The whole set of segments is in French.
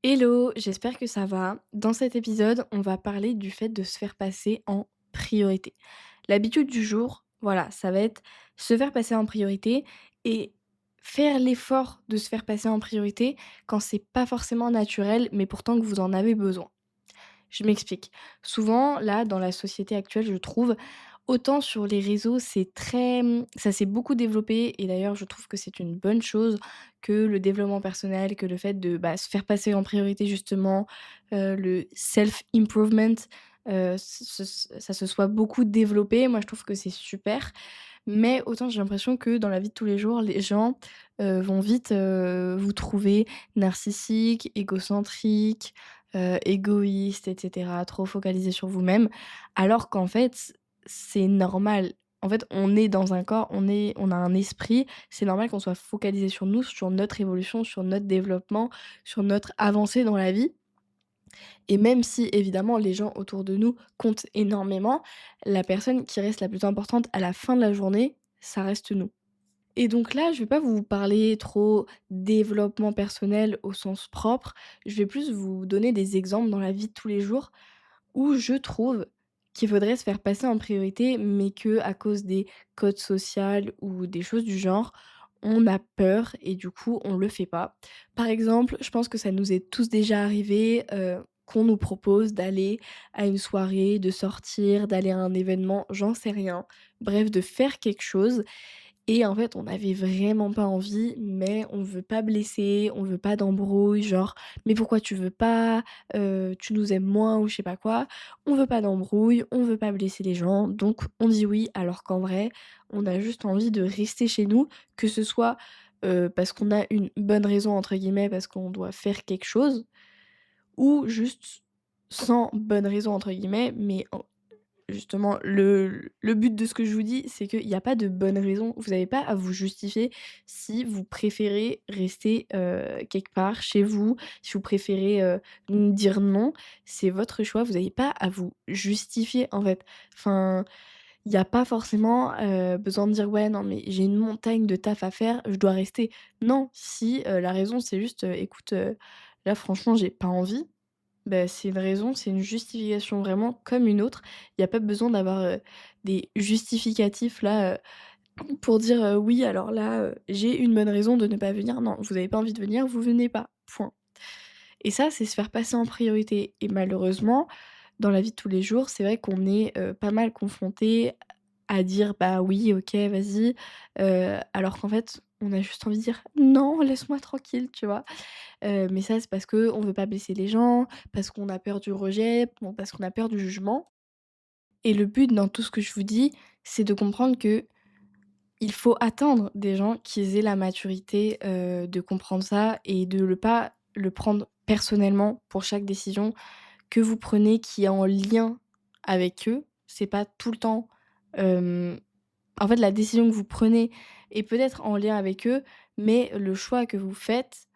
Hello, j'espère que ça va. Dans cet épisode, on va parler du fait de se faire passer en priorité. L'habitude du jour, voilà, ça va être se faire passer en priorité et faire l'effort de se faire passer en priorité quand c'est pas forcément naturel, mais pourtant que vous en avez besoin. Je m'explique. Souvent, là, dans la société actuelle, je trouve, autant sur les réseaux, c'est très, ça s'est beaucoup développé et d'ailleurs, je trouve que c'est une bonne chose que le développement personnel, que le fait de, bah, se faire passer en priorité justement, le self improvement, ça se soit beaucoup développé. Moi, je trouve que c'est super, mais autant j'ai l'impression que dans la vie de tous les jours, les gens, vont vite, vous trouver narcissique, égocentrique, égoïste et cetera, trop focalisé sur vous-même, alors qu'en fait, c'est normal. En fait, on est dans un corps, on a un esprit, c'est normal qu'on soit focalisé sur nous, sur notre évolution, sur notre développement, sur notre avancée dans la vie et même si évidemment les gens autour de nous comptent énormément, la personne qui reste la plus importante à la fin de la journée, ça reste nous. Et donc là, je vais pas vous parler trop développement personnel au sens propre, je vais plus vous donner des exemples dans la vie de tous les jours où je trouve qu'il faudrait se faire passer en priorité, mais que à cause des codes sociaux ou des choses du genre, on a peur et du coup, on le fait pas. Par exemple, je pense que ça nous est tous déjà arrivé, qu'on nous propose d'aller à une soirée, de sortir, d'aller à un événement, j'en sais rien. Bref, de faire quelque chose et en fait, on avait vraiment pas envie, mais on veut pas blesser, on veut pas d'embrouille, genre: «Mais pourquoi tu veux pas? Tu nous aimes moins» ou je sais pas quoi. On veut pas d'embrouille, on veut pas blesser les gens, donc on dit oui, alors qu'en vrai, on a juste envie de rester chez nous, que ce soit, parce qu'on a une «bonne raison» entre guillemets, parce qu'on doit faire quelque chose ou juste sans «bonne raison» entre guillemets, mais justement, le but de ce que je vous dis, c'est qu'il y a pas de bonne raison. Vous avez pas à vous justifier si vous préférez rester, quelque part chez vous, si vous préférez, dire non, c'est votre choix. Vous avez pas à vous justifier, en fait. Enfin, il y a pas forcément, besoin de dire: «Ouais, non, mais j'ai une montagne de taf à faire, je dois rester». Non, si, la raison, c'est juste, «Écoute, là, franchement, j'ai pas envie», bah, c'est une raison, c'est une justification vraiment comme une autre. Il y a pas besoin d'avoir, des justificatifs là, pour dire, «Oui alors là, j'ai une bonne raison de ne pas venir». Non, vous avez pas envie de venir, vous venez pas, point. Et ça, c'est se faire passer en priorité et malheureusement, dans la vie de tous les jours, c'est vrai qu'on est, pas mal confronté à dire: «Bah oui, OK, vas-y», alors qu'en fait, on a juste envie de dire: «Non, laisse-moi tranquille», tu vois? Mais ça, c'est parce qu'on veut pas blesser les gens, parce qu'on a peur du rejet, bon, parce qu'on a peur du jugement et le but dans tout ce que je vous dis, c'est de comprendre que il faut attendre des gens qu'ils aient la maturité, de comprendre ça et de le pas le prendre personnellement pour chaque décision que vous prenez qui est en lien avec eux. C'est pas tout le temps, hem en fait, la décision que vous prenez est peut-être en lien avec eux, mais le choix que vous faites,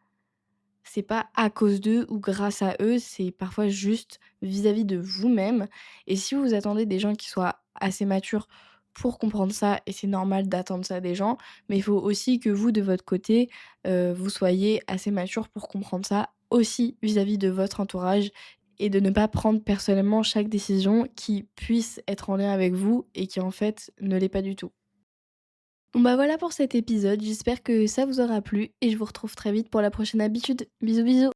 c'est pas à cause d'eux ou grâce à eux, c'est parfois juste vis-à-vis de vous-même et si vous attendez des gens qui soient assez matures pour comprendre ça et c'est normal d'attendre ça des gens, mais il faut aussi que vous, de votre côté, vous soyez assez mature pour comprendre ça aussi vis-à-vis de votre entourage et de ne pas prendre personnellement chaque décision qui puisse être en lien avec vous et qui, en fait, ne l'est pas du tout. Bon bah voilà pour cet épisode, j'espère que ça vous aura plu et je vous retrouve très vite pour la prochaine habitude. Bisous bisous.